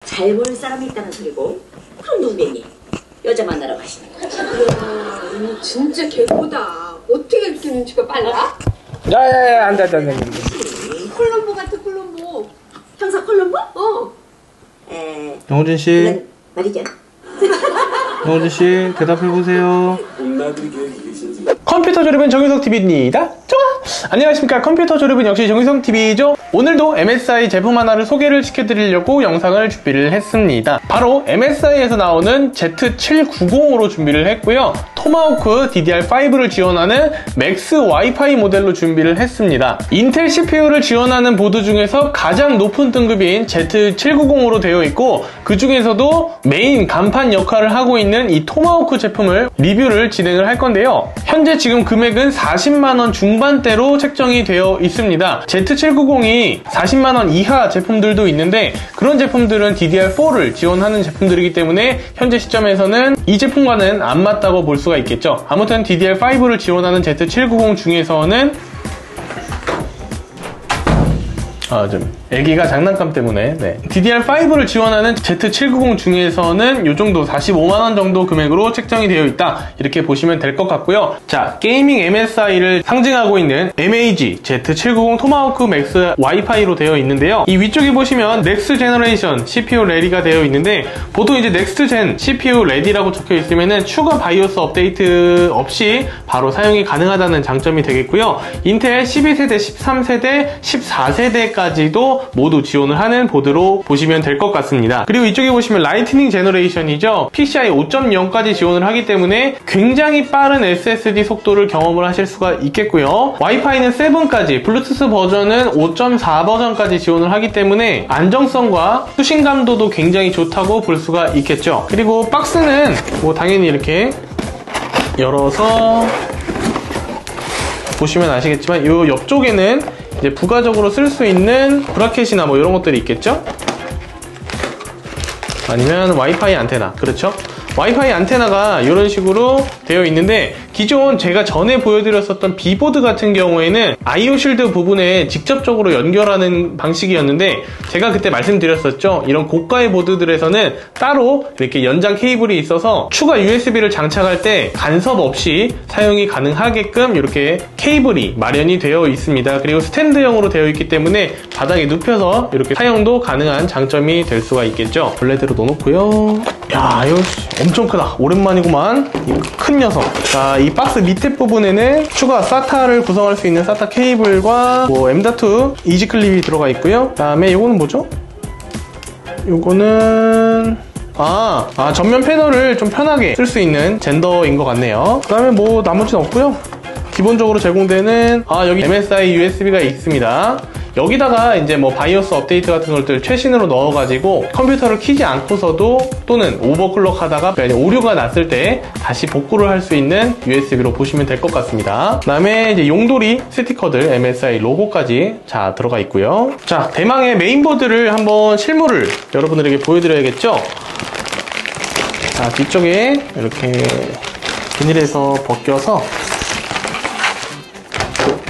잘 보는 사람이 있다는 소리고. 그럼 누구겠니? 여자 만나러 가시는 거지. 이야, 진짜 개고다. 어떻게 이렇게 눈치가 빨라? 야야야, 안돼. 콜럼보 같아, 콜럼보. 형사 콜럼보? 영호진 씨, 말이죠. 영호진 씨 대답해 보세요. 컴퓨터 조립은 정유성 TV입니다. 좋아. 안녕하십니까. 컴퓨터 조립은 역시 정유성 TV죠. 오늘도 MSI 제품 하나를 소개를 시켜드리려고 영상을 준비를 했습니다. 바로 MSI에서 나오는 Z790으로 준비를 했고요. 토마호크 DDR5를 지원하는 맥스 와이파이 모델로 준비를 했습니다. 인텔 CPU를 지원하는 보드 중에서 가장 높은 등급인 Z790으로 되어 있고, 그 중에서도 메인 간판 역할을 하고 있는 이 토마호크 제품을 리뷰를 진행을 할 건데요. 현재 지금 금액은 40만원 중반대로 책정이 되어 있습니다. Z790이 40만원 이하 제품들도 있는데, 그런 제품들은 DDR4를 지원하는 제품들이기 때문에 현재 시점에서는 이 제품과는 안 맞다고 볼 수가 있겠죠. 아무튼 DDR5를 지원하는 Z790 중에서는 좀 애기가 장난감 때문에 DDR5를 지원하는 Z790 중에서는 이 정도 45만원 정도 금액으로 책정이 되어 있다, 이렇게 보시면 될 것 같고요. 자, 게이밍 MSI를 상징하고 있는 MAG Z790 토마호크 맥스 와이파이로 되어 있는데요. 이 위쪽에 보시면 넥스트 제너레이션 CPU 레디가 되어 있는데, 보통 이제 넥스트 젠 CPU 레디라고 적혀 있으면은 추가 바이오스 업데이트 없이 바로 사용이 가능하다는 장점이 되겠고요. 인텔 12세대, 13세대, 14세대까지도 모두 지원을 하는 보드로 보시면 될 것 같습니다. 그리고 이쪽에 보시면 라이트닝 제너레이션이죠. PCI 5.0까지 지원을 하기 때문에 굉장히 빠른 SSD 속도를 경험을 하실 수가 있겠고요. 와이파이는 7까지, 블루투스 버전은 5.4 버전까지 지원을 하기 때문에 안정성과 수신감도도 굉장히 좋다고 볼 수가 있겠죠. 그리고 박스는 뭐 당연히 이렇게 열어서 보시면 아시겠지만, 이 옆쪽에는 이제 부가적으로 쓸 수 있는 브라켓이나 뭐 이런 것들이 있겠죠? 아니면 와이파이 안테나, 그렇죠? 와이파이 안테나가 이런 식으로 되어 있는데, 기존 제가 전에 보여드렸었던 B보드 같은 경우에는 IO 쉴드 부분에 직접적으로 연결하는 방식이었는데, 제가 그때 말씀드렸었죠. 이런 고가의 보드들에서는 따로 이렇게 연장 케이블이 있어서 추가 USB를 장착할 때 간섭 없이 사용이 가능하게끔 이렇게 케이블이 마련이 되어 있습니다. 그리고 스탠드형으로 되어 있기 때문에 바닥에 눕혀서 이렇게 사용도 가능한 장점이 될 수가 있겠죠. 원래대로 넣어놓고요. 야, 이거 엄청 크다. 오랜만이구만. 이 큰 녀석. 자, 이 박스 밑에 부분에는 추가 SATA를 구성할 수 있는 SATA 케이블과 뭐 M.2 이지 클립이 들어가 있고요. 그 다음에 이거는 뭐죠? 이거는 전면 패널을 좀 편하게 쓸 수 있는 젠더인 것 같네요. 그 다음에 뭐 나머지는 없고요. 기본적으로 제공되는 여기 MSI USB가 있습니다. 여기다가 이제 뭐 바이오스 업데이트 같은 것들 최신으로 넣어가지고 컴퓨터를 키지 않고서도, 또는 오버클럭 하다가 오류가 났을 때 다시 복구를 할 수 있는 USB로 보시면 될 것 같습니다. 그 다음에 이제 용도리 스티커들, MSI 로고까지 자 들어가 있고요. 자, 대망의 메인보드를 한번 실물을 여러분들에게 보여드려야겠죠. 자, 뒤쪽에 이렇게 비닐에서 벗겨서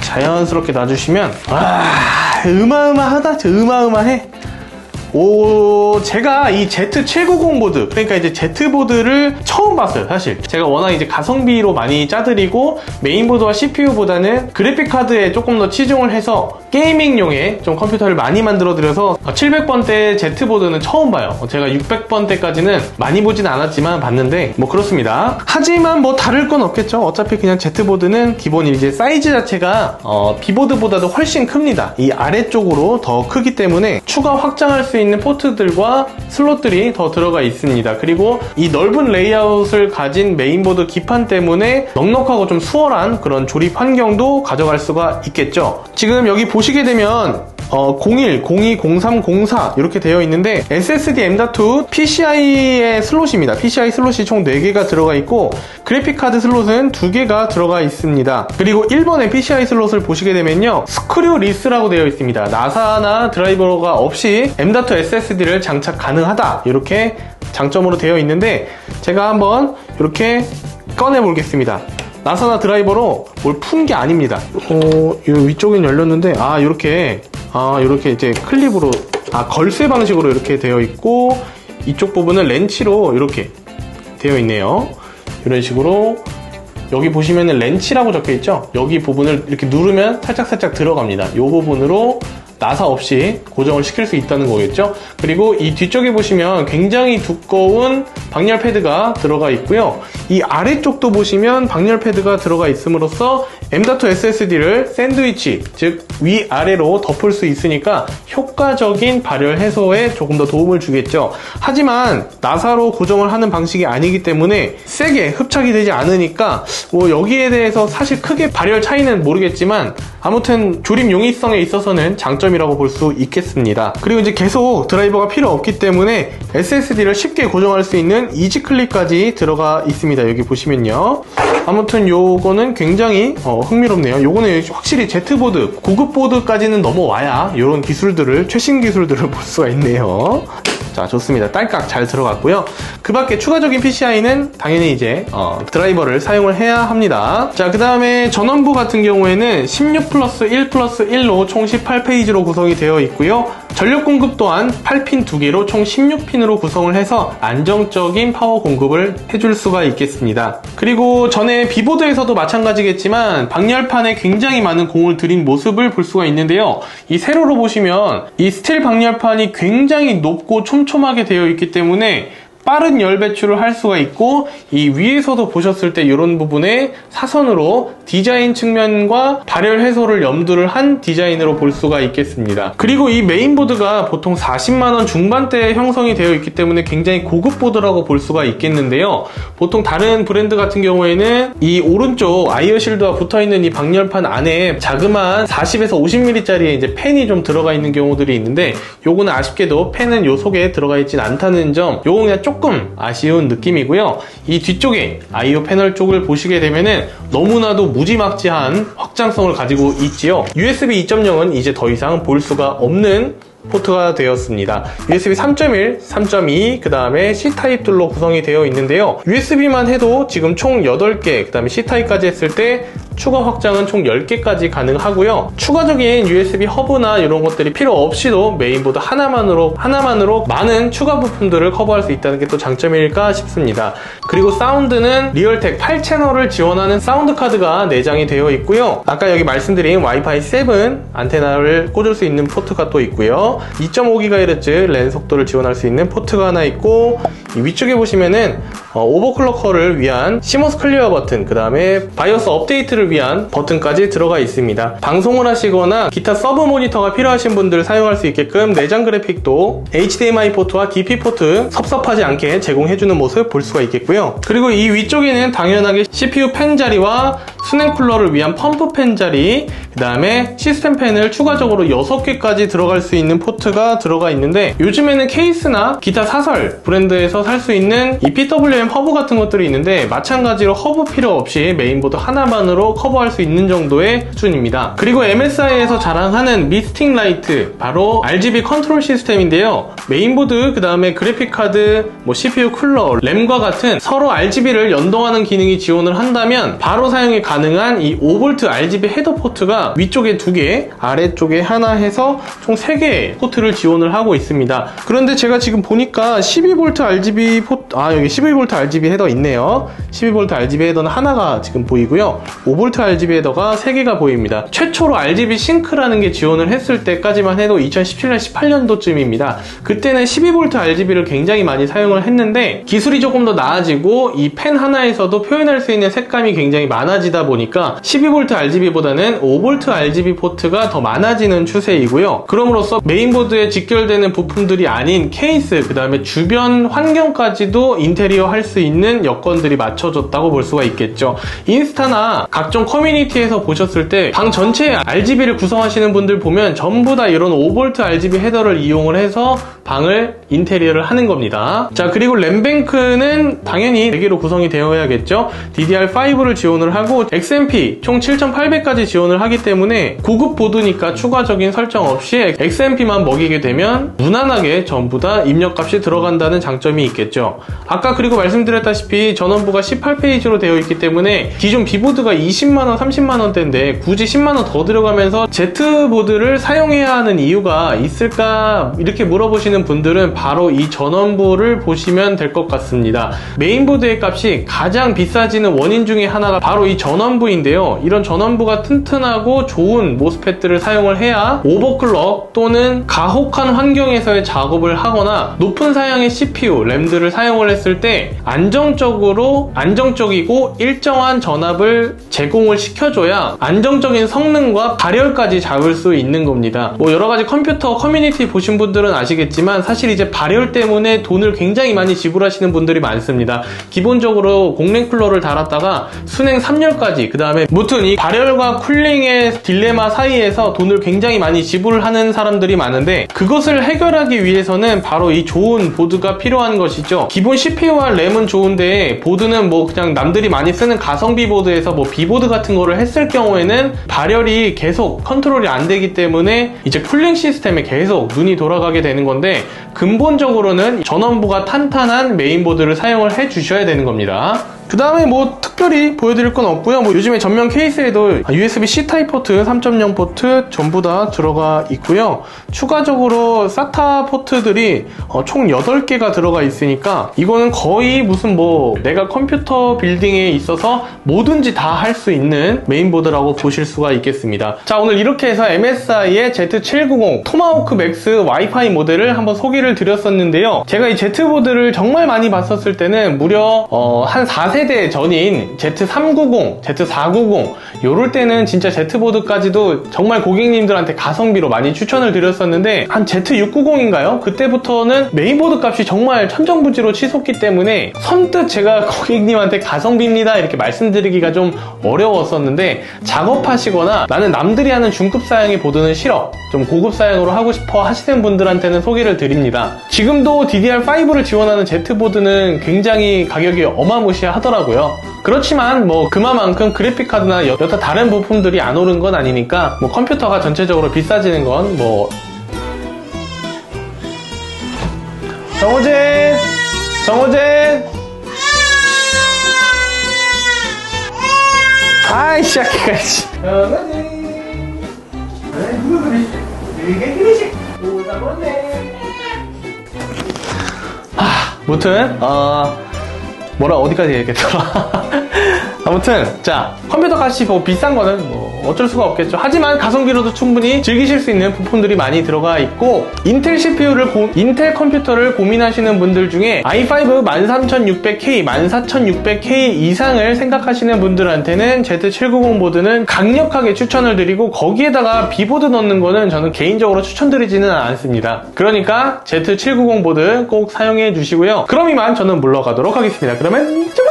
자연스럽게 놔주시면, 어마어마하다. 어마어마해. 제가 이 Z790 보드, 그러니까 이제 Z보드를 처음 봤어요, 사실. 제가 워낙 이제 가성비로 많이 짜드리고, 메인보드와 CPU보다는 그래픽카드에 조금 더 치중을 해서 게이밍용의 좀 컴퓨터를 많이 만들어드려서 700번대 Z보드는 처음 봐요. 제가 600번대까지는 많이 보진 않았지만 봤는데, 뭐 그렇습니다. 하지만 뭐 다를 건 없겠죠. 어차피 그냥 Z보드는 기본 이제 사이즈 자체가 B보드보다도 훨씬 큽니다. 이 아래쪽으로 더 크기 때문에 추가 확장할 수 있는 포트들과 슬롯들이 더 들어가 있습니다. 그리고 이 넓은 레이아웃을 가진 메인보드 기판 때문에 넉넉하고 좀 수월한 그런 조립 환경도 가져갈 수가 있겠죠. 지금 여기 보시게 되면 01, 02, 03, 04 이렇게 되어 있는데, SSD M.2 PCI의 슬롯입니다. PCI 슬롯이 총 4개가 들어가 있고, 그래픽카드 슬롯은 2개가 들어가 있습니다. 그리고 1번의 PCI 슬롯을 보시게 되면요, 스크류 리스라고 되어 있습니다. 나사나 드라이버가 없이 M.2 SSD를 장착 가능하다, 이렇게 장점으로 되어 있는데, 제가 한번 이렇게 꺼내 보겠습니다. 나사나 드라이버로 뭘 푼 게 아닙니다. 이 위쪽엔 열렸는데, 이렇게 이제 클립으로 걸쇠 방식으로 이렇게 되어 있고, 이쪽 부분은 렌치로 이렇게 되어 있네요. 이런 식으로 여기 보시면은 렌치라고 적혀 있죠. 여기 부분을 이렇게 누르면 살짝살짝 들어갑니다. 이 부분으로 나사 없이 고정을 시킬 수 있다는 거겠죠. 그리고 이 뒤쪽에 보시면 굉장히 두꺼운 방열 패드가 들어가 있고요. 이 아래쪽도 보시면 방열 패드가 들어가 있음으로써 M.2 SSD를 샌드위치, 즉 위아래로 덮을 수 있으니까 효과적인 발열 해소에 조금 더 도움을 주겠죠. 하지만 나사로 고정을 하는 방식이 아니기 때문에 세게 흡착이 되지 않으니까 뭐 여기에 대해서 사실 크게 발열 차이는 모르겠지만 아무튼 조립 용이성에 있어서는 장점이라고 볼 수 있겠습니다. 그리고 이제 계속 드라이버가 필요 없기 때문에 SSD를 쉽게 고정할 수 있는 이지 클립까지 들어가 있습니다. 여기 보시면요. 아무튼 요거는 굉장히 흥미롭네요. 요거는 확실히 Z보드, 고급 보드까지는 넘어와야 이런 기술들을, 최신 기술들을 볼 수가 있네요. 자, 좋습니다. 딸깍 잘 들어갔고요. 그 밖에 추가적인 PCI는 당연히 이제 드라이버를 사용을 해야 합니다. 자, 그 다음에 전원부 같은 경우에는 16+1+1로 총 18페이지로 구성이 되어 있고요. 전력 공급 또한 8핀 2개로 총 16핀으로 구성을 해서 안정적인 파워 공급을 해줄 수가 있겠습니다. 그리고 전에 비보드에서도 마찬가지겠지만 방열판에 굉장히 많은 공을 들인 모습을 볼 수가 있는데요. 이 세로로 보시면 이 스틸 방열판이 굉장히 높고 촘촘하게 되어 있기 때문에 빠른 열 배출을 할 수가 있고, 이 위에서도 보셨을 때 이런 부분에 사선으로 디자인 측면과 발열 해소를 염두를 한 디자인으로 볼 수가 있겠습니다. 그리고 이 메인보드가 보통 40만원 중반대에 형성이 되어 있기 때문에 굉장히 고급 보드라고 볼 수가 있겠는데요. 보통 다른 브랜드 같은 경우에는 이 오른쪽 아이어 실드와 붙어있는 이 방열판 안에 자그마한 40에서 50mm짜리의 이제 팬이 좀 들어가 있는 경우들이 있는데, 요거는 아쉽게도 팬은 요 속에 들어가 있진 않다는 점, 요거 그냥 조금 아쉬운 느낌이고요. 이 뒤쪽에 아이오 패널 쪽을 보시게 되면은 너무나도 무지막지한 확장성을 가지고 있지요. USB 2.0은 이제 더 이상 볼 수가 없는 포트가 되었습니다. USB 3.1, 3.2, 그 다음에 C타입들로 구성이 되어 있는데요. USB만 해도 지금 총 8개, 그 다음에 C타입까지 했을 때 추가 확장은 총 10개까지 가능하고요. 추가적인 USB 허브나 이런 것들이 필요 없이도 메인보드 하나만으로 많은 추가 부품들을 커버할 수 있다는 게 또 장점일까 싶습니다. 그리고 사운드는 리얼텍 8채널을 지원하는 사운드 카드가 내장이 되어 있고요. 아까 여기 말씀드린 와이파이 7 안테나를 꽂을 수 있는 포트가 또 있고요. 2.5GHz 랜 속도를 지원할 수 있는 포트가 하나 있고, 이 위쪽에 보시면은 오버클럭커를 위한 시모스 클리어 버튼, 그 다음에 바이오스 업데이트를 위한 버튼까지 들어가 있습니다. 방송을 하시거나 기타 서브 모니터가 필요하신 분들 사용할 수 있게끔 내장 그래픽도 HDMI 포트와 DP 포트 섭섭하지 않게 제공해주는 모습 볼 수가 있겠고요. 그리고 이 위쪽에는 당연하게 CPU 팬 자리와 수냉 쿨러를 위한 펌프 팬 자리, 그 다음에 시스템 팬을 추가적으로 6개까지 들어갈 수 있는 포트가 들어가 있는데, 요즘에는 케이스나 기타 사설 브랜드에서 살 수 있는 이 PWM 허브 같은 것들이 있는데, 마찬가지로 허브 필요 없이 메인보드 하나만으로 커버할 수 있는 정도의 수준입니다. 그리고 MSI에서 자랑하는 미스팅 라이트, 바로 RGB 컨트롤 시스템인데요. 메인보드, 그 다음에 그래픽카드, CPU 쿨러, 램과 같은 서로 RGB를 연동하는 기능이 지원을 한다면 바로 사용이 가능한 이 5V RGB 헤더 포트가 위쪽에 2개, 아래쪽에 하나 해서 총 3개의 포트를 지원을 하고 있습니다. 그런데 제가 지금 보니까 12V RGB 포트, 여기 12V RGB 헤더 있네요. 12V RGB 헤더는 하나가 지금 보이고요. 5V RGB 헤더가 3개가 보입니다. 최초로 RGB 싱크라는 게 지원을 했을 때까지만 해도 2017년, 18년도쯤입니다. 그때는 12V RGB를 굉장히 많이 사용을 했는데, 기술이 조금 더 나아지고 이 펜 하나에서도 표현할 수 있는 색감이 굉장히 많아지다 보니까 12V RGB보다는 5V RGB 포트가 더 많아지는 추세이고요. 그럼으로써 메인보드에 직결되는 부품들이 아닌 케이스, 그 다음에 주변 환경까지도 인테리어 할 수 있는 여건들이 맞춰졌다고 볼 수가 있겠죠. 인스타나 각종 커뮤니티에서 보셨을 때 방 전체에 RGB를 구성하시는 분들 보면 전부 다 이런 5V RGB 헤더를 이용을 해서 방을 인테리어를 하는 겁니다. 자, 그리고 램뱅크는 당연히 4개로 구성이 되어야겠죠. DDR5를 지원을 하고 XMP 총 7800까지 지원을 하기 때문에 고급 보드니까 추가적인 설정 없이 XMP만 먹이게 되면 무난하게 전부 다 입력값이 들어간다는 장점이 있겠죠. 아까 그리고 말씀드렸다시피 전원부가 18페이지로 되어 있기 때문에 기존 B보드가 20만원, 30만원대인데 굳이 10만원 더 들어가면서 Z보드를 사용해야 하는 이유가 있을까 이렇게 물어보시는 분들은 바로 이 전원부를 보시면 될 것 같습니다. 메인보드의 값이 가장 비싸지는 원인 중에 하나가 바로 이 전원부인데요. 이런 전원부가 튼튼하고 좋은 모스펫들을 사용을 해야 오버클럭 또는 가혹한 환경에서의 작업을 하거나 높은 사양의 CPU, 램들을 사용을 했을 때 안정적이고 일정한 전압을 제공을 시켜줘야 안정적인 성능과 발열까지 잡을 수 있는 겁니다. 뭐 여러가지 컴퓨터 커뮤니티 보신 분들은 아시겠지만 사실 이제 발열 때문에 돈을 굉장히 많이 지불하시는 분들이 많습니다. 기본적으로 공랭 쿨러를 달았다가 순행 3열까지, 그 다음에 무튼 이 발열과 쿨링의 딜레마 사이에서 돈을 굉장히 많이 지불하는 사람들이 많은데 그것을 해결하기 위해서는 바로 이 좋은 보드가 필요한 것이죠. 기본 CPU와 램은 좋은데 보드는 뭐 그냥 남들이 많이 쓰는 가성비 보드에서 뭐 B보드 같은 거를 했을 경우에는 발열이 계속 컨트롤이 안 되기 때문에 이제 쿨링 시스템에 계속 눈이 돌아가게 되는 건데 근본적으로는 전원부가 탄탄한 메인보드를 사용을 해 주셔야 되는 겁니다. 그 다음에 뭐 특별히 보여드릴 건 없고요. 뭐 요즘에 전면 케이스에도 USB-C 타입 포트, 3.0 포트 전부 다 들어가 있고요. 추가적으로 SATA 포트들이 총 8개가 들어가 있으니까 이거는 거의 무슨 뭐 내가 컴퓨터 빌딩에 있어서 뭐든지 다 할 수 있는 메인보드라고 보실 수가 있겠습니다. 자, 오늘 이렇게 해서 MSI의 Z790 토마호크 맥스 와이파이 모델을 한번 소개를 드렸었는데요. 제가 이 Z보드를 정말 많이 봤었을 때는 무려 한 4세대 전인 Z390, Z490 요럴 때는 진짜 Z보드까지도 정말 고객님들한테 가성비로 많이 추천을 드렸었는데 한 Z690인가요? 그때부터는 메인보드 값이 정말 천정부지로 치솟기 때문에 선뜻 제가 고객님한테 가성비입니다 이렇게 말씀드리기가 좀 어려웠었는데 작업하시거나 나는 남들이 하는 중급 사양의 보드는 싫어, 좀 고급 사양으로 하고 싶어 하시는 분들한테는 소개를 드립니다. 지금도 DDR5를 지원하는 Z보드는 굉장히 가격이 어마무시하더라고요. 그렇지만 뭐 그만큼 그래픽카드나 여타 다른 부품들이 안 오른 건 아니니까 뭐 컴퓨터가 전체적으로 비싸지는 건 뭐 정호진 아이 시작해가 씨. 무튼 어디까지 얘기했더라. 아무튼 자, 컴퓨터 값이 뭐 비싼 거는 뭐 어쩔 수가 없겠죠. 하지만 가성비로도 충분히 즐기실 수 있는 부품들이 많이 들어가 있고 인텔 컴퓨터를 고민하시는 분들 중에 i5 13600K, 14600K 이상을 생각하시는 분들한테는 Z790 보드는 강력하게 추천을 드리고 거기에다가 B보드 넣는 거는 저는 개인적으로 추천드리지는 않습니다. 그러니까 Z790 보드 꼭 사용해 주시고요. 그럼 이만 저는 물러가도록 하겠습니다. 그러면 출발!